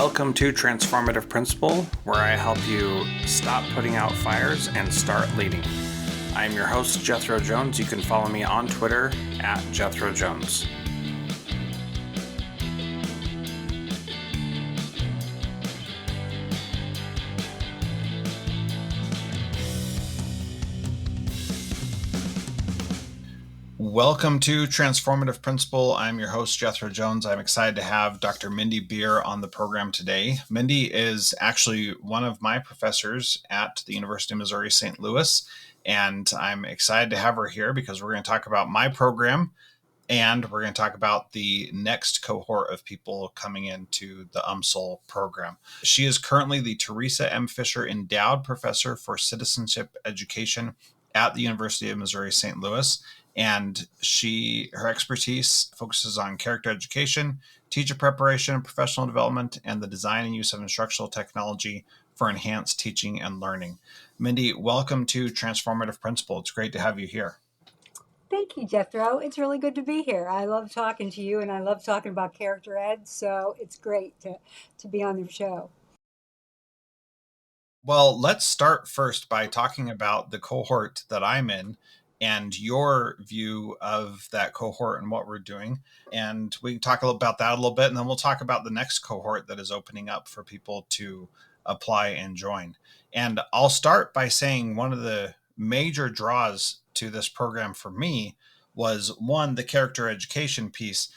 Welcome to Transformative Principal, where I help you stop putting out fires and start leading. I'm your host, Jethro Jones. You can follow me on Twitter at Jethro Jones. Welcome to Transformative Principal. I'm your host, Jethro Jones. I'm excited to have Dr. Melinda Bier on the program today. Mindy is actually one of my professors at the University of Missouri St. Louis, and I'm excited to have her here because we're going to talk about my program, and we're going to talk about the next cohort of people coming into the UMSL program. She is currently the Theresa M. Fisher Endowed Professor for Citizenship Education at the University of Missouri St. Louis. And her expertise focuses on character education, teacher preparation and professional development, and the design and use of instructional technology for enhanced teaching and learning. Mindy, welcome to Transformative Principal. It's great to have you here. Thank you, Jethro. It's really good to be here. I love talking to you, and I love talking about character ed, so it's great to be on your show. Well, let's start first by talking about the cohort that I'm in and your view of that cohort and what we're doing. And we can talk about that a little bit, and then we'll talk about the next cohort that is opening up for people to apply and join. And I'll start by saying one of the major draws to this program for me was, one, the character education piece.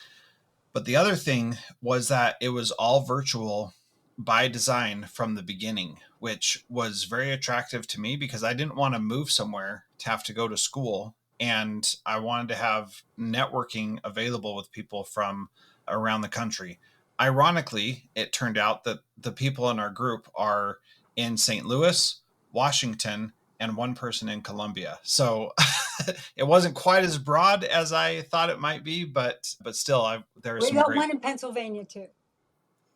But the other thing was that it was all virtual by design from the beginning, which was very attractive to me because I didn't want to move somewhere to have to go to school. And I wanted to have networking available with people from around the country. Ironically, it turned out that the people in our group are in St. Louis, Washington, and one person in Columbia. So it wasn't quite as broad as I thought it might be, but still, there are some great. We got one in Pennsylvania too.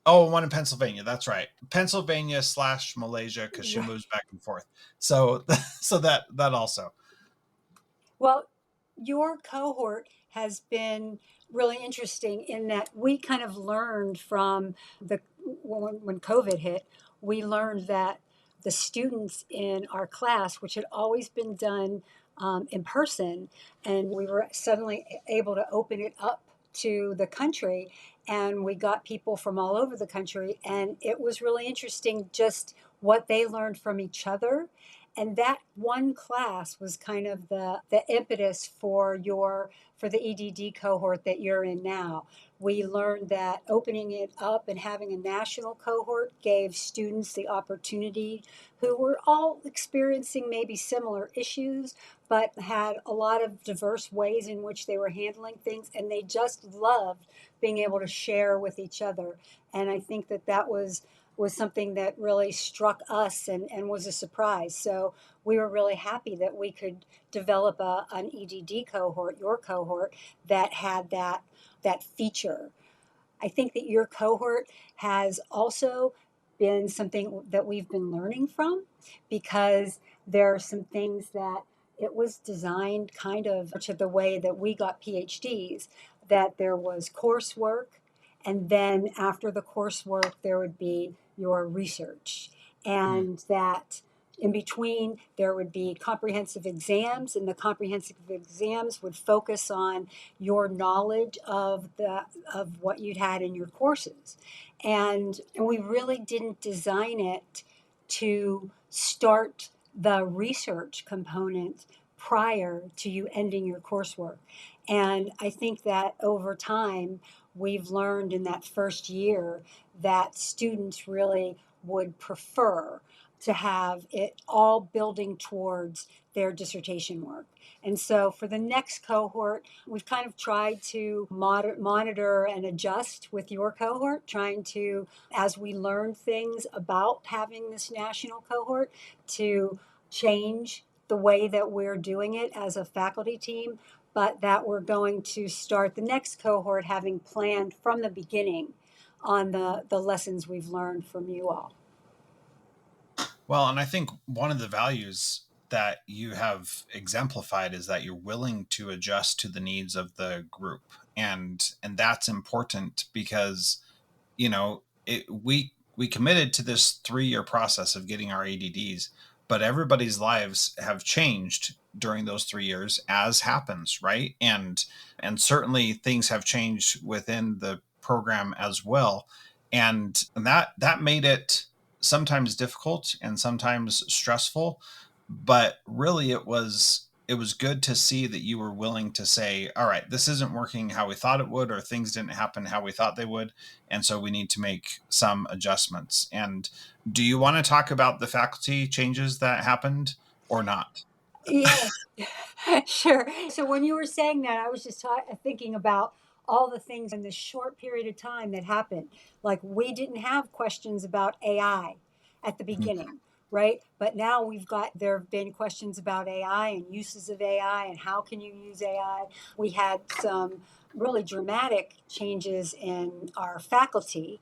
Oh, one in Pennsylvania. That's right. Pennsylvania / Malaysia, because she moves back and forth. So that also. Well, your cohort has been really interesting in that we kind of learned from when COVID hit, we learned that the students in our class, which had always been done in person, and we were suddenly able to open it up to the country, and we got people from all over the country, and it was really interesting just what they learned from each other. And that one class was kind of the impetus for the EDD cohort that you're in now. We learned that opening it up and having a national cohort gave students the opportunity who were all experiencing maybe similar issues, but had a lot of diverse ways in which they were handling things, and they just loved being able to share with each other. And I think that was something that really struck us and was a surprise. So we were really happy that we could develop an EDD cohort, your cohort, that had that feature. I think that your cohort has also been something that we've been learning from, because there are some things that it was designed kind of to the way that we got PhDs, that there was coursework, and then after the coursework, there would be your research. And that in between, there would be comprehensive exams, and the comprehensive exams would focus on your knowledge of what you'd had in your courses. And we really didn't design it to start the research component prior to you ending your coursework. And I think that over time, we've learned in that first year that students really would prefer to have it all building towards their dissertation work. And so for the next cohort, we've kind of tried to monitor and adjust with your cohort, trying to, as we learn things about having this national cohort, to change the way that we're doing it as a faculty team, but that we're going to start the next cohort having planned from the beginning on the lessons we've learned from you all. Well, and I think one of the values that you have exemplified is that you're willing to adjust to the needs of the group. And that's important because, we we committed to this 3-year process of getting our ADDs, but everybody's lives have changed during those 3 years, as happens, right? And certainly things have changed within the program as well. And that made it sometimes difficult and sometimes stressful, but really it was good to see that you were willing to say, all right, this isn't working how we thought it would, or things didn't happen how we thought they would, and so we need to make some adjustments. And do you want to talk about the faculty changes that happened or not? Yes, sure. So when you were saying that, I was just thinking about all the things in this short period of time that happened. Like we didn't have questions about AI at the beginning, right? But now there have been questions about AI and uses of AI and how can you use AI. We had some really dramatic changes in our faculty.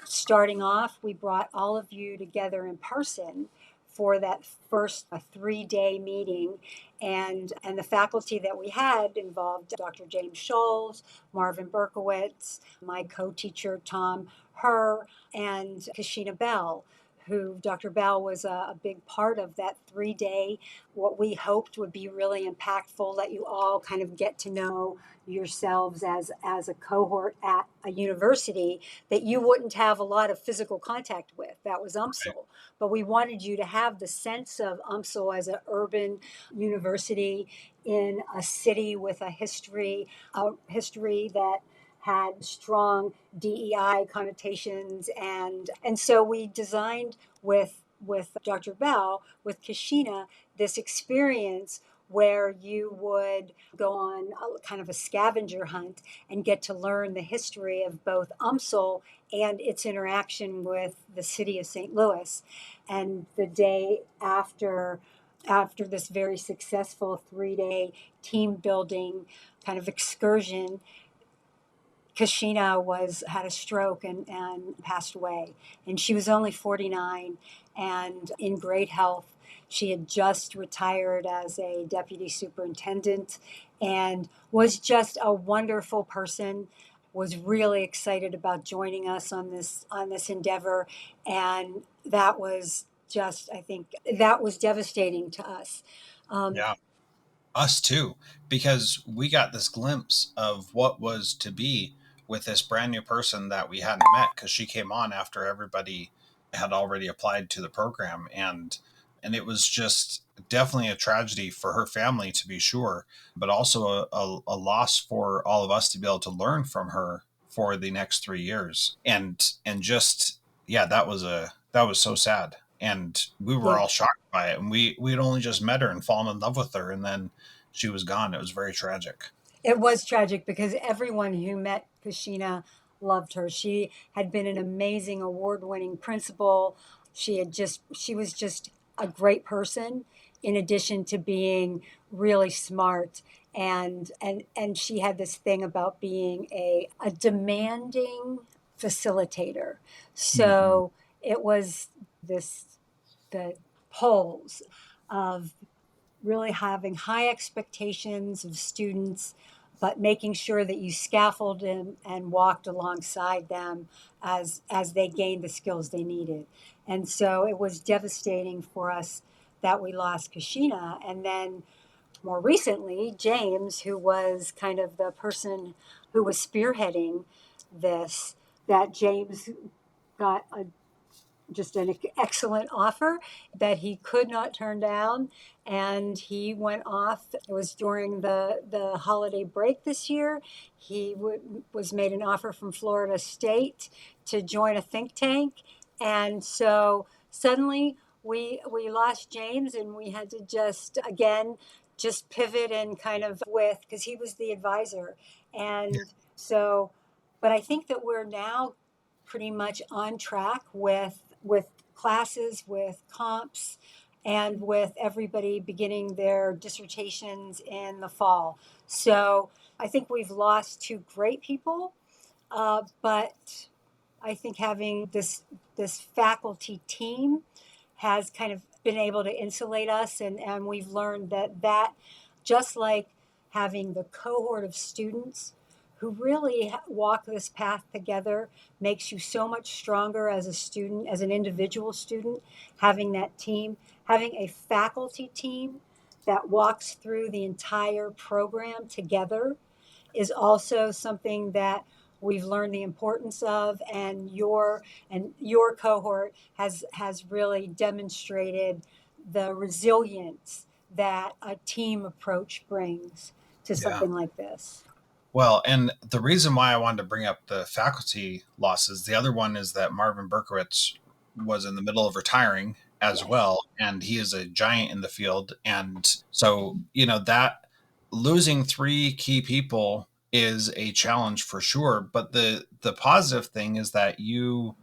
Starting off, we brought all of you together in person for that first 3-day meeting. And the faculty that we had involved Dr. James Scholes, Marvin Berkowitz, my co-teacher Tom Herr, and Kashina Bell, who Dr. Bell was a big part of that 3-day, what we hoped would be really impactful, let you all kind of get to know yourselves as a cohort at a university that you wouldn't have a lot of physical contact with. That was UMSL. But we wanted you to have the sense of UMSL as an urban university in a city with a history that had strong DEI connotations, and so we designed with Dr. Bell, with Kashina, this experience where you would go on a kind of a scavenger hunt and get to learn the history of both UMSL and its interaction with the city of St. Louis. And the day after this very successful 3-day team building kind of excursion, Kashina had a stroke and passed away. And she was only 49 and in great health. She had just retired as a deputy superintendent and was just a wonderful person, was really excited about joining us on this endeavor. And that was just, I think, that was devastating to us. Um, Yeah. Us too, because we got this glimpse of what was to be with this brand new person that we hadn't met, because she came on after everybody had already applied to the program. And it was just definitely a tragedy for her family, to be sure, but also a loss for all of us to be able to learn from her for the next 3 years. And just, yeah, that was so sad, and we were yeah. all shocked by it. And we'd only just met her and fallen in love with her, and then she was gone. It was very tragic. It was tragic because everyone who met Kashina loved her. She had been an amazing award-winning principal. She was just a great person in addition to being really smart, and she had this thing about being a demanding facilitator. Mhm. So it was the poles of really having high expectations of students, but making sure that you scaffolded and walked alongside them as they gained the skills they needed. And so it was devastating for us that we lost Kashina. And then more recently, James, who was kind of the person who was spearheading this, that James got just an excellent offer that he could not turn down, and he went off. It was during the holiday break this year. Was made an offer from Florida State to join a think tank, and so suddenly we lost James, and we had to just pivot and kind of with, because he was the advisor. And so, but I think that we're now pretty much on track with classes, with comps, and with everybody beginning their dissertations in the fall. So I think we've lost two great people, but I think having this faculty team has kind of been able to insulate us, and we've learned that just like having the cohort of students who really walk this path together makes you so much stronger as a student, as an individual student, having that team, having a faculty team that walks through the entire program together is also something that we've learned the importance of, and your cohort has really demonstrated the resilience that a team approach brings to Yeah. something like this. Well, and the reason why I wanted to bring up the faculty losses, the other one is that Marvin Berkowitz was in the middle of retiring as Yes. well, and he is a giant in the field. And so, that losing three key people is a challenge for sure. But the positive thing is that you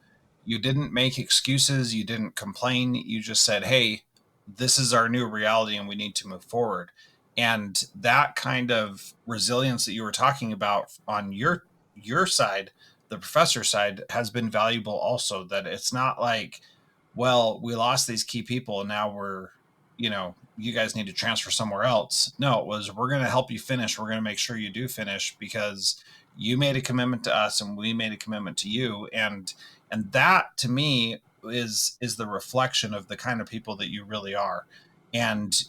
didn't make excuses, you didn't complain, you just said, "Hey, this is our new reality and we need to move forward." And that kind of resilience that you were talking about on your side, the professor side, has been valuable also. That it's not like, well, we lost these key people and now you guys need to transfer somewhere else. No, it was, we're going to help you finish, we're going to make sure you do finish because you made a commitment to us and we made a commitment to you. And that to me is the reflection of the kind of people that you really are. And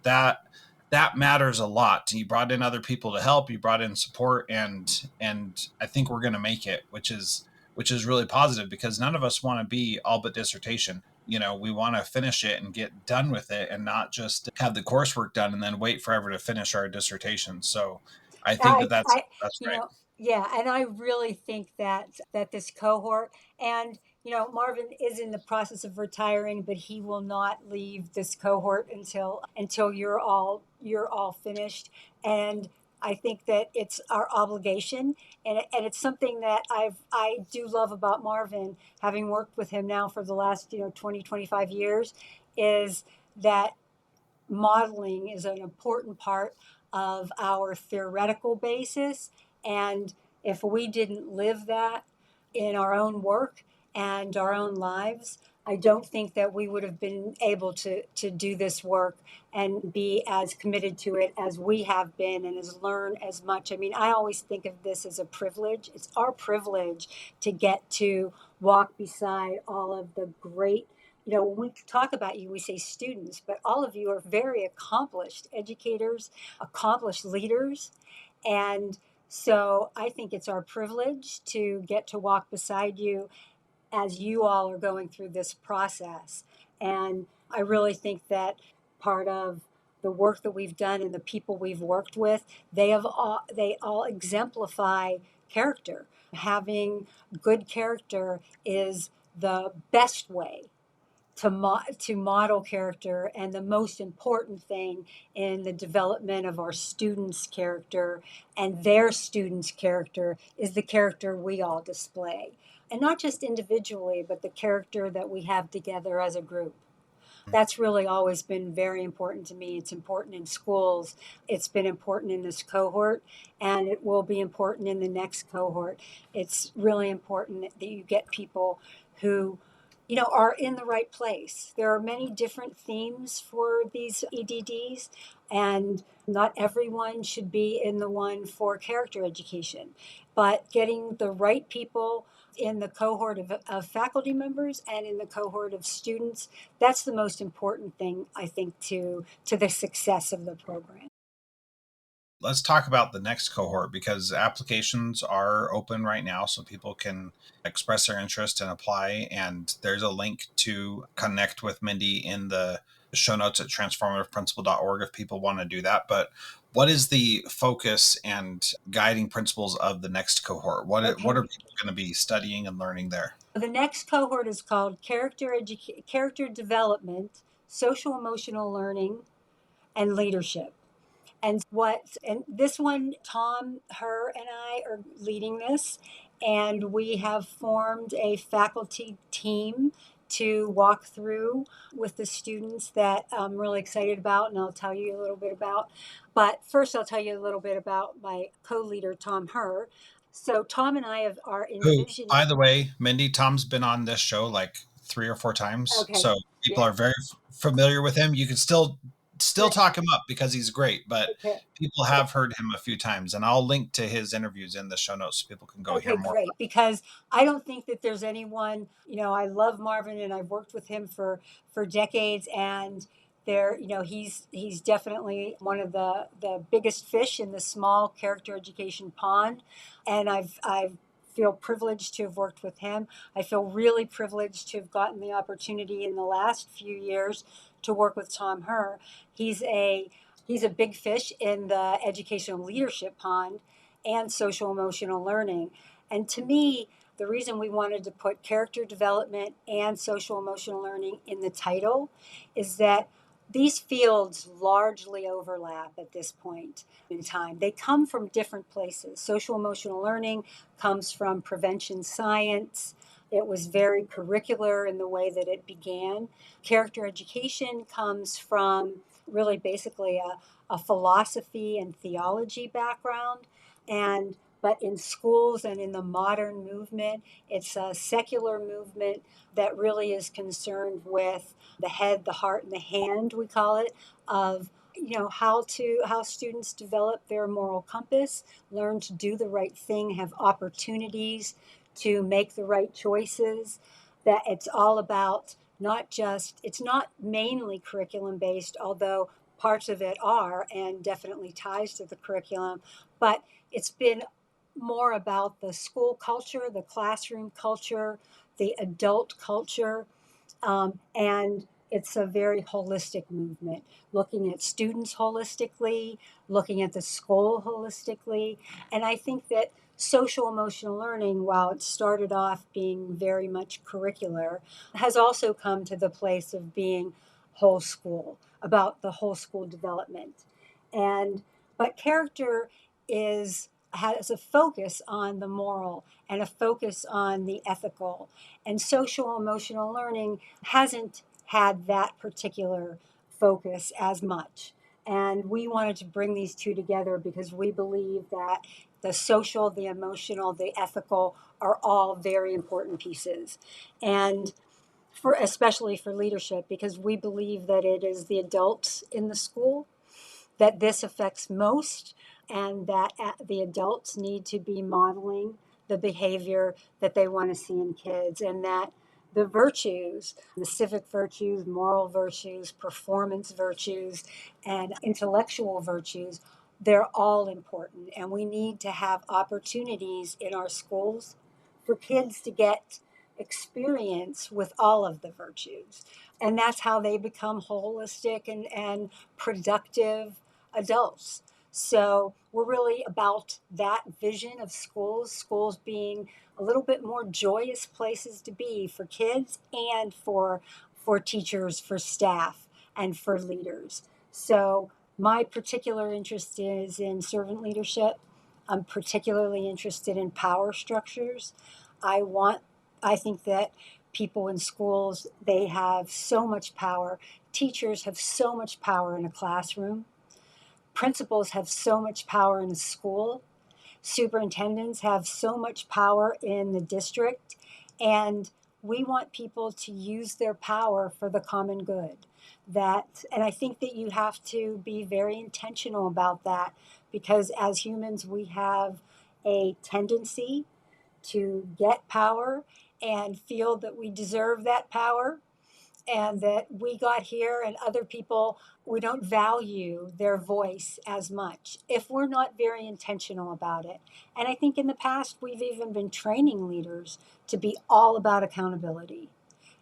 that matters a lot. You brought in other people to help, you brought in support, and I think we're going to make it, which is really positive, because none of us want to be all but dissertation. We want to finish it and get done with it and not just have the coursework done and then wait forever to finish our dissertation. So I think that that's You great. know, yeah, and I really think that this cohort, and Marvin is in the process of retiring, but he will not leave this cohort until you're all finished. And I think that it's our obligation, and it's something that I do love about Marvin, having worked with him now for the last 20-25 years, is that modeling is an important part of our theoretical basis. And if we didn't live that in our own work and our own lives, I don't think that we would have been able to do this work and be as committed to it as we have been and as learn as much. I mean, I always think of this as a privilege. It's our privilege to get to walk beside all of the great, when we talk about you, we say students, but all of you are very accomplished educators, accomplished leaders. And so I think it's our privilege to get to walk beside you as you all are going through this process. And I really think that part of the work that we've done and the people we've worked with, they all exemplify character. Having good character is the best way to model character, and the most important thing in the development of our students' character and their students' character is the character we all display, and not just individually, but the character that we have together as a group. That's really always been very important to me. It's important in schools, it's been important in this cohort, and it will be important in the next cohort. It's really important that you get people who are in the right place. There are many different themes for these EDDs, and not everyone should be in the one for character education. But getting the right people in the cohort of faculty members and in the cohort of students, that's the most important thing, I think, to the success of the program. Let's talk about the next cohort, because applications are open right now so people can express their interest and apply. And there's a link to connect with Mindy in the show notes at transformativeprincipal.org if people want to do that. But what is the focus and guiding principles of the next cohort? What are Okay. people going to be studying and learning there? The next cohort is called character development, social emotional learning, and leadership. And this one, Tom, her, and I are leading this, and we have formed a faculty team to walk through with the students that I'm really excited about, and I'll tell you a little bit about. But first, I'll tell you a little bit about my co-leader, Tom Her. So Tom and I are Who, envisioning. by the way, Mindy, Tom's been on this show like 3 or 4 times, Okay. so people Yeah. are very familiar with him. You can still still Great. talk him up because he's great, but Okay. people have heard him a few times, and I'll link to his interviews in the show notes so people can go hear Okay, more. great. Because I don't think that there's anyone, I love Marvin and I've worked with him for decades, and he's definitely one of the biggest fish in the small character education pond. And I've feel privileged to have worked with him. I feel really privileged to have gotten the opportunity in the last few years to work with Tom Herr. He's a he's a big fish in the educational leadership pond and social emotional learning. And to me, the reason we wanted to put character development and social emotional learning in the title is that these fields largely overlap at this point in time. They come from different places. Social emotional learning comes from prevention science. It was very curricular in the way that it began. Character education comes from really basically a philosophy and theology background. And but in schools and in the modern movement, it's a secular movement that really is concerned with the head, the heart, and the hand, we call it, of how students develop their moral compass, learn to do the right thing, have opportunities to make the right choices. That it's all about it's not mainly curriculum based, although parts of it are and definitely ties to the curriculum, but it's been more about the school culture, the classroom culture, the adult culture, and it's a very holistic movement, looking at students holistically, looking at the school holistically. And I think that social emotional learning, while it started off being very much curricular, has also come to the place of being whole school, about the whole school development. And but character is has a focus on the moral and a focus on the ethical, and social emotional learning hasn't had that particular focus as much. And we wanted to bring these two together because we believe that the social, the emotional, the ethical are all very important pieces. And for especially for leadership, because we believe that it is the adults in the school that this affects most, and that the adults need to be modeling the behavior that they want to see in kids, and that the virtues, the civic virtues, moral virtues, performance virtues, and intellectual virtues, they're all important. And we need to have opportunities in our schools for kids to get experience with all of the virtues. And that's how they become holistic and productive adults. So we're really about that vision of schools being a little bit more joyous places to be for kids and for teachers, for staff, and for leaders. So my particular interest is in servant leadership. I'm particularly interested in power structures. I want I think that people in schools, they have so much power. Teachers have so much power in a classroom. Principals have so much power in a school. Superintendents have so much power in the district. And we want people to use their power for the common good. And I think that you have to be very intentional about that, because as humans, we have a tendency to get power and feel that we deserve that power, and that we got here and other people, we don't value their voice as much if we're not very intentional about it. And I think in the past, we've even been training leaders to be all about accountability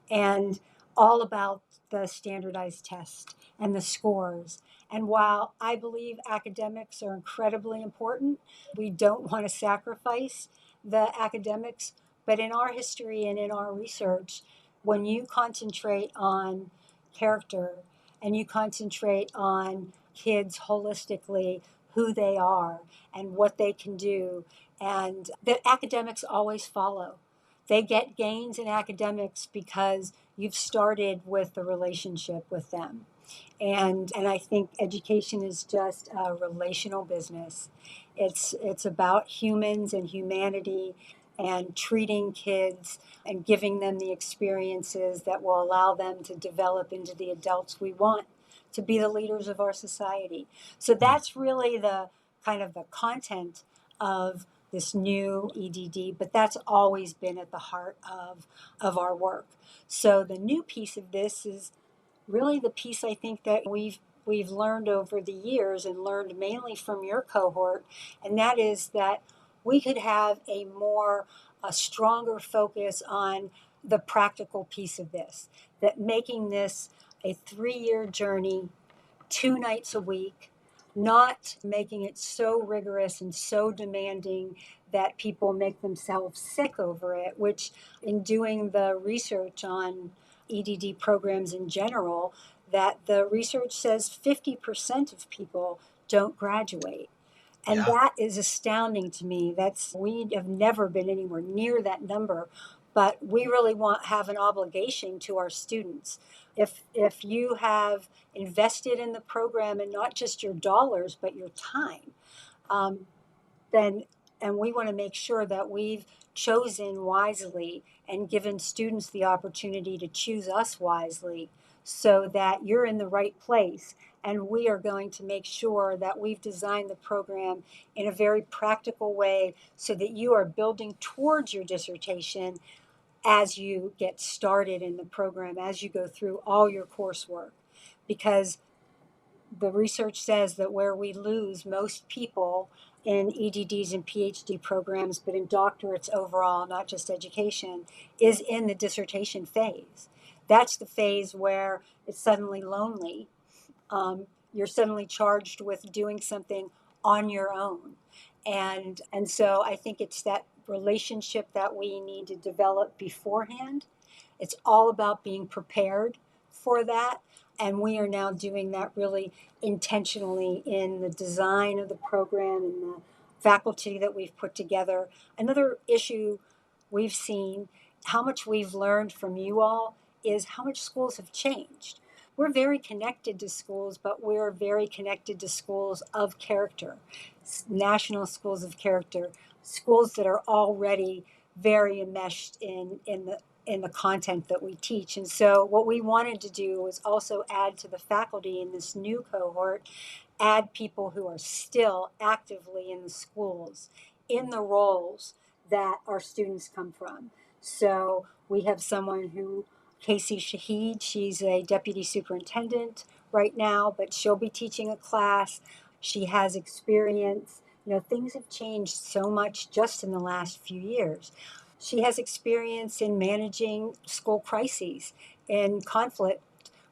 and all about the standardized test and the scores. And while I believe academics are incredibly important, we don't want to sacrifice the academics. But in our history and in our research, when you concentrate on character and you concentrate on kids holistically, who they are and what they can do, and that academics always follow. They get gains in academics because you've started with the relationship with them. And I think education is just a relational business. It's about humans and humanity, and treating kids and giving them the experiences that will allow them to develop into the adults we want to be the leaders of our society. So that's really the kind of the content of this new EDD, but that's always been at the heart of our work. So the new piece of this is really the piece I think that we've learned over the years and learned mainly from your cohort, and that is that we could have a stronger focus on the practical piece of this, that making this a 3-year journey, 2 nights a week, not making it so rigorous and so demanding that people make themselves sick over it, which in doing the research on EDD programs in general, that the research says 50% of people don't graduate. And Yeah. that is astounding to me. We have never been anywhere near that number, but we really have an obligation to our students. If you have invested in the program and not just your dollars but your time, um, then and we want to make sure that we've chosen wisely and given students the opportunity to choose us wisely so that you're in the right place. And we are going to make sure that we've designed the program in a very practical way so that you are building towards your dissertation as you get started in the program, as you go through all your coursework. Because the research says that where we lose most people in EDDs and PhD programs, but in doctorates overall, not just education, is in the dissertation phase. That's the phase where it's suddenly lonely. You're suddenly charged with doing something on your own. And so I think it's that relationship that we need to develop beforehand. It's all about being prepared for that. And we are now doing that really intentionally in the design of the program and the faculty that we've put together. Another issue we've seen, how much we've learned from you all, is how much schools have changed. We're very connected to schools, but we're very connected to schools of character, national schools of character, schools that are already very enmeshed in the content that we teach. And so what we wanted to do was also add to the faculty in this new cohort, add people who are still actively in the schools, in the roles that our students come from. So we have someone who, Casey Shahid, she's a deputy superintendent right now, but she'll be teaching a class. She has experience. Things have changed so much just in the last few years. She has experience in managing school crises and conflict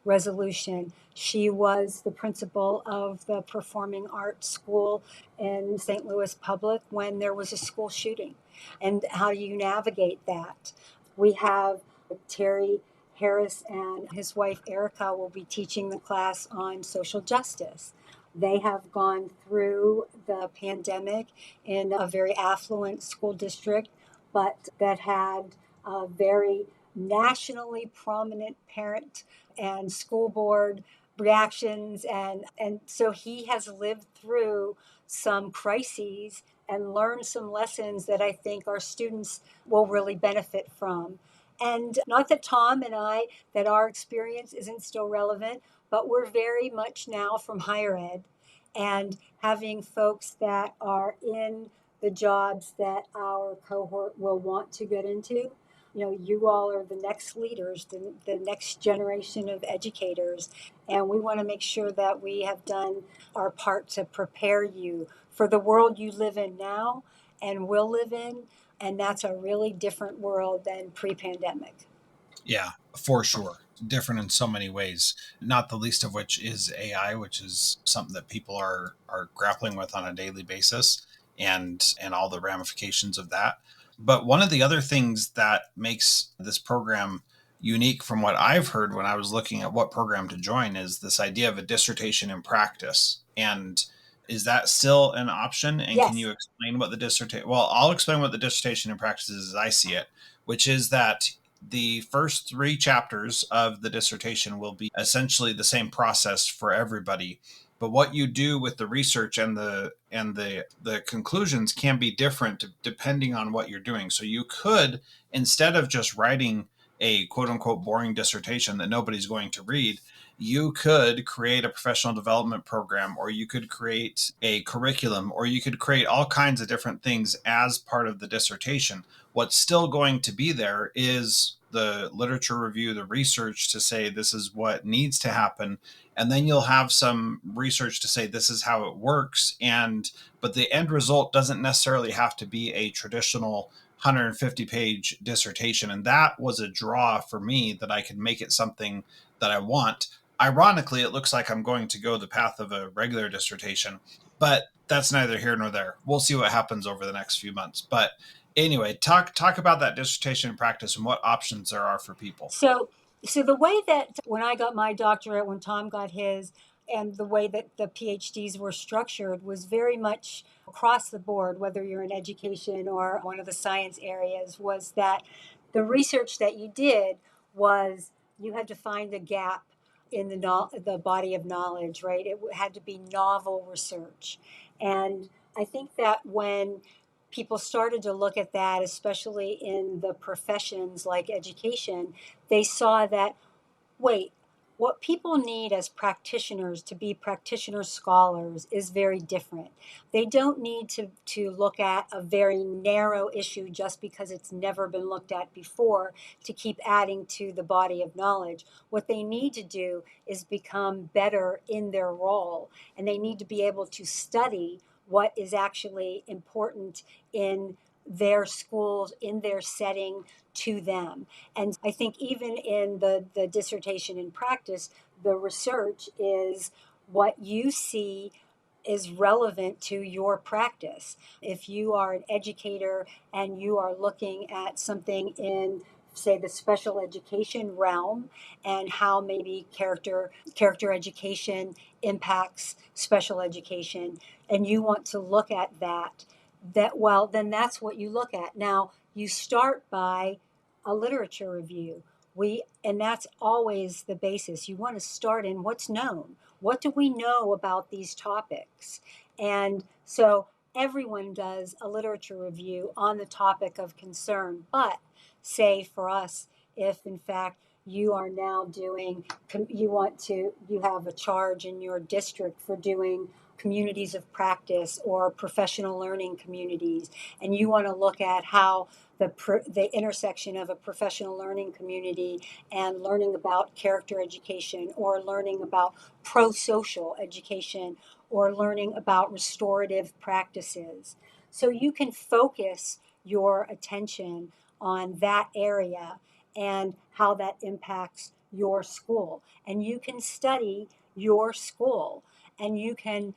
resolution. She was the principal of the performing arts school in St. Louis Public when there was a school shooting. And how do you navigate that? We have Terry Harris and his wife Erica will be teaching the class on social justice. They have gone through the pandemic in a very affluent school district, but that had a very nationally prominent parent and school board reactions. And so he has lived through some crises and learned some lessons that I think our students will really benefit from. And not that Tom and I, that our experience isn't still relevant, but we're very much now from higher ed and having folks that are in the jobs that our cohort will want to get into. You all are the next leaders, the next generation of educators, and we want to make sure that we have done our part to prepare you for the world you live in now and will live in, and that's a really different world than pre-pandemic. Yeah, for sure. Different in so many ways, not the least of which is AI, which is something that people are grappling with on a daily basis, and all the ramifications of that. But one of the other things that makes this program unique from what I've heard when I was looking at what program to join is this idea of a dissertation in practice. And is that still an option? And can Yes. you explain what the dissertation? Well, I'll explain what the dissertation in practice is as I see it, which is that the first 3 chapters of the dissertation will be essentially the same process for everybody, but what you do with the research and the conclusions can be different depending on what you're doing. So you could, instead of just writing a quote unquote boring dissertation that nobody's going to read, you could create a professional development program, or you could create a curriculum, or you could create all kinds of different things as part of the dissertation. What's still going to be there is the literature review, the research to say this is what needs to happen. And then you'll have some research to say this is how it works. But the end result doesn't necessarily have to be a traditional 150-page dissertation. And that was a draw for me, that I could make it something that I want. Ironically, it looks like I'm going to go the path of a regular dissertation, but that's neither here nor there. We'll see what happens over the next few months. But anyway, talk about that dissertation in practice and what options there are for people. So, so the way that when I got my doctorate, when Tom got his, and the way that the PhDs were structured was very much across the board, whether you're in education or one of the science areas, was that the research that you did was you had to find a gap in the body of knowledge, right? It had to be novel research. And I think that when people started to look at that, especially in the professions like education, they saw that, wait, what people need as practitioners to be practitioner scholars is very different. They don't need to look at a very narrow issue just because it's never been looked at before to keep adding to the body of knowledge. What they need to do is become better in their role, and they need to be able to study what is actually important in their schools, in their setting, to them. And I think even in the dissertation in practice, the research is what you see is relevant to your practice. If you are an educator and you are looking at something in, say, the special education realm, and how maybe character education impacts special education, and you want to look at that, well, then that's what you look at. Now you start by a literature review. And that's always the basis. You want to start in what's known. What do we know about these topics? And so everyone does a literature review on the topic of concern. But say for us, if in fact you are now doing, you have a charge in your district for doing communities of practice or professional learning communities, and you want to look at how the intersection of a professional learning community and learning about character education, or learning about pro-social education, or learning about restorative practices. So you can focus your attention on that area and how that impacts your school. And you can study your school, and you can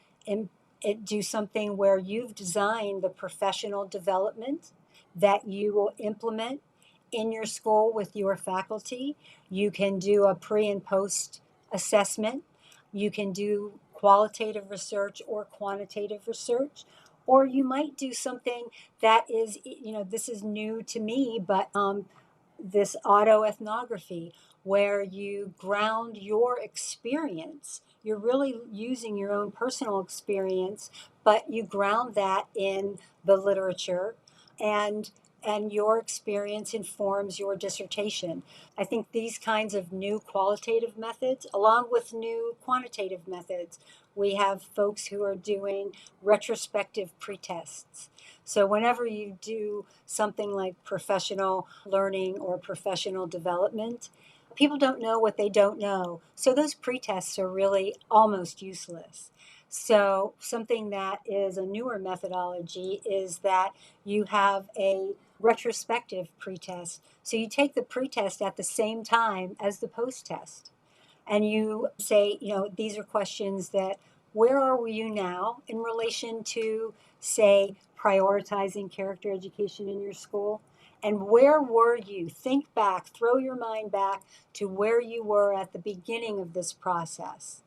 do something where you've designed the professional development that you will implement in your school with your faculty. You can do a pre and post assessment. You can do qualitative research or quantitative research. Or you might do something that is, this is new to me, but this autoethnography, where you ground your experience. You're really using your own personal experience, but you ground that in the literature, and your experience informs your dissertation. I think these kinds of new qualitative methods, along with new quantitative methods, we have folks who are doing retrospective pretests. So whenever you do something like professional learning or professional development, people don't know what they don't know. So those pretests are really almost useless. So something that is a newer methodology is that you have a retrospective pretest. So you take the pretest at the same time as the post test, and you say, these are questions that, where are you now in relation to, say, prioritizing character education in your school? And where were you? Think back, throw your mind back to where you were at the beginning of this process.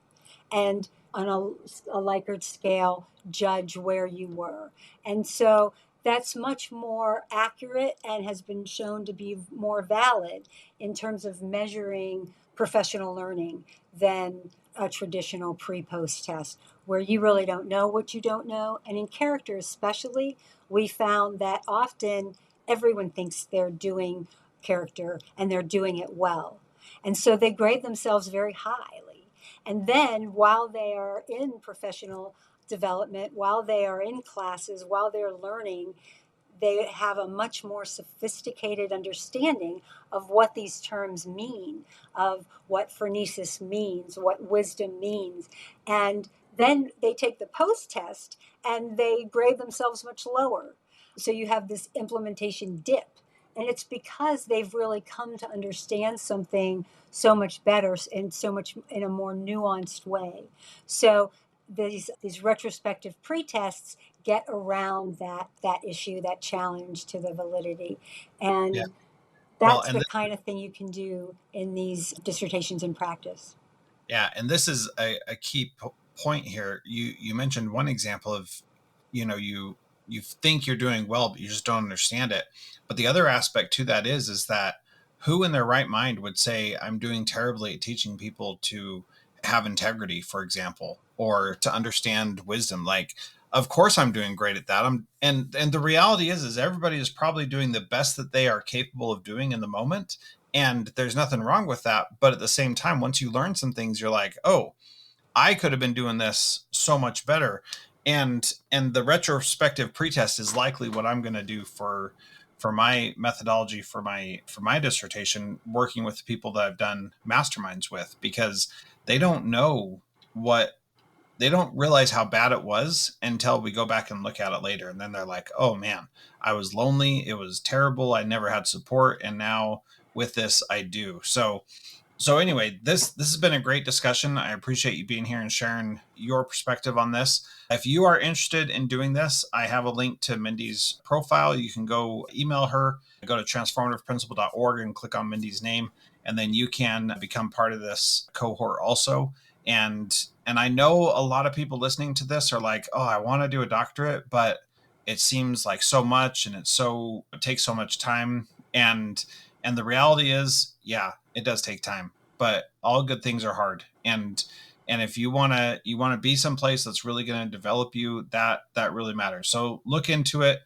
And on a Likert scale, judge where you were. And so that's much more accurate and has been shown to be more valid in terms of measuring professional learning than a traditional pre-post test, where you really don't know what you don't know. And in character especially, we found that often everyone thinks they're doing character and they're doing it well. And so they grade themselves very highly. And then while they are in professional development, while they are in classes, while they're learning, they have a much more sophisticated understanding of what these terms mean, of what phronesis means, what wisdom means. And then they take the post test and they grade themselves much lower. So you have this implementation dip. And it's because they've really come to understand something so much better and so much in a more nuanced way. So these retrospective pretests get around that issue, that challenge to the validity. Yeah. And Well, that's and the kind of thing you can do in these dissertations in practice. yeah, and this is a key point here. You mentioned one example of, you think you're doing well, but you just don't understand it. But the other aspect to that is that who in their right mind would say I'm doing terribly at teaching people to have integrity, for example, or to understand wisdom? Like, of course I'm doing great at that. And the reality is everybody is probably doing the best that they are capable of doing in the moment, and there's nothing wrong with that. But at the same time, once you learn some things, you're like, oh, I could have been doing this so much better. And the retrospective pretest is likely what I'm going to do for my methodology for my dissertation, working with the people that I've done masterminds with, because they don't know what they don't realize how bad it was until we go back and look at it later. And then they're like, oh man, I was lonely. It was terrible. I never had support. And now with this, I do. So anyway, this has been a great discussion. I appreciate you being here and sharing your perspective on this. If you are interested in doing this, I have a link to Mindy's profile. You can go email her, go to transformativeprincipal.org and click on Mindy's name, and then you can become part of this cohort also. And I know a lot of people listening to this are like, "Oh, I want to do a doctorate, but it seems like so much and it takes so much time." And the reality is, yeah, it does take time, but all good things are hard. And if you want to be someplace that's really going to develop you, that really matters. So look into it.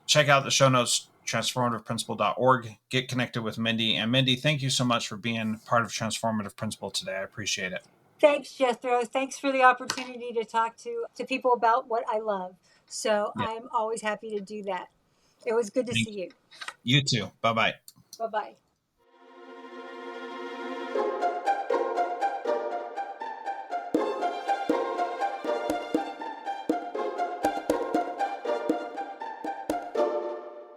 Check out the show notes, transformativeprincipal.org. Get connected with Mindy. And Mindy, thank you so much for being part of Transformative Principal today. I appreciate it. Thanks, Jethro. Thanks for the opportunity to talk to people about what I love. So Yeah. I'm always happy to do that. It was good to Thank see you. you. You too. Bye bye. Bye bye.